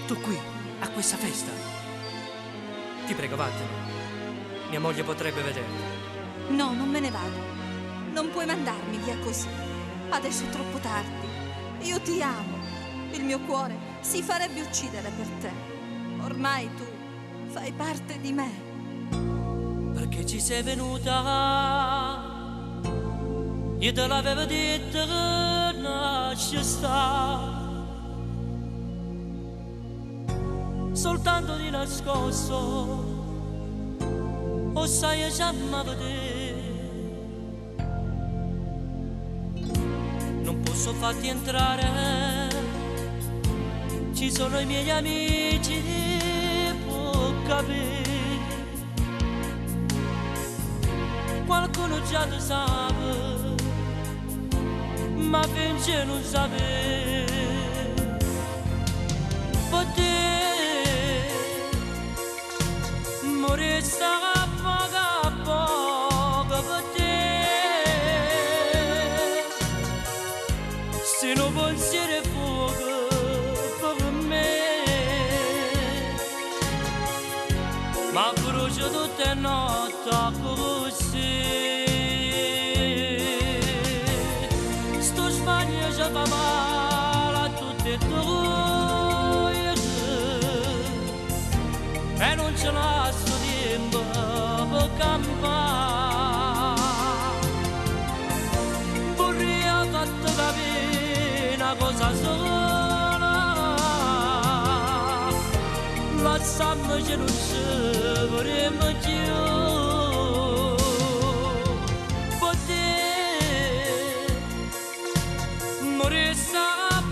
Tu qui, a questa festa. Ti prego, vattene. Mia moglie potrebbe vederti. No, non me ne vado. Non puoi mandarmi via così. Adesso è troppo tardi. Io ti amo. Il mio cuore si farebbe uccidere per te. Ormai tu fai parte di me. Perché ci sei venuta? Io te l'avevo detto che nasce sta. Soltanto di nascosto, o sai già ma vedere. Non posso farti entrare, ci sono i miei amici, può capire. Qualcuno già lo sa, ma finge non sapere. Poter morire a poco per te. Se non pensieri fuoco per me, ma brucio tutte le notti così. Sto sbaglio già fa male a tutte e due e non ce lascio tempo per campare. Vorrei farti capire una cosa sola, lasciami che non ci vorremmo più. Poter morire a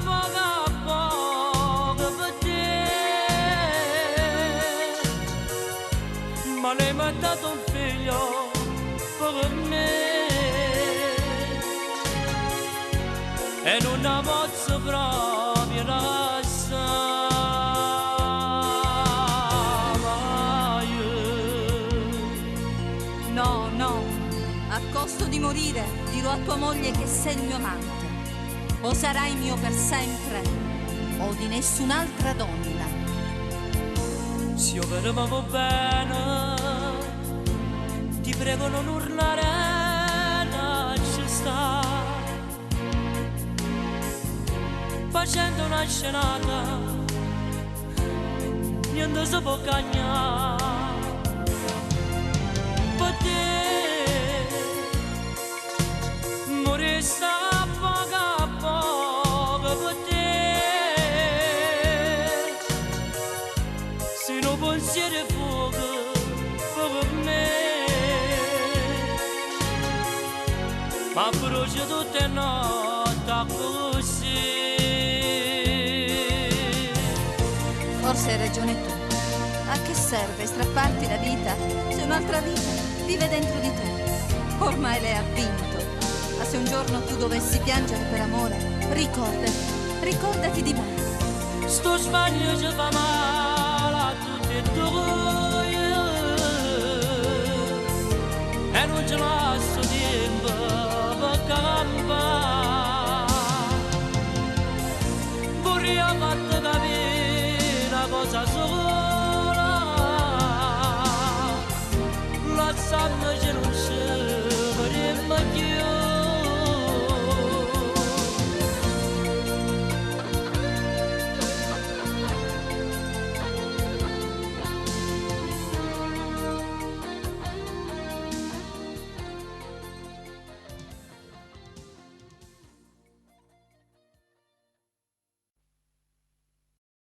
poco per te. Ma lei mi ha dato un figlio per me e non la posso proprio lasciare. No, no. A costo di morire dirò a tua moglie che sei il mio amante. O sarai mio per sempre o di nessun'altra donna. Se io vedevamo bene, ti prego non urlare, lascia stare. Facendo una scenata, niente si può cagnare. Poter morire a poco per te. Se non pensieri fuoco per me, ma brucio tutte le notti così. Forse hai ragione tu. A che serve strapparti la vita se un'altra vita vive dentro di te? Ormai lei ha vinto. Ma se un giorno tu dovessi piangere per amore, ricordati di me. Sto sbaglio ci fa male a tutti e due e non ce lascio tempo per campare. Vorrei farti capire una cosa sola, lasciami che non ci vorremmo più.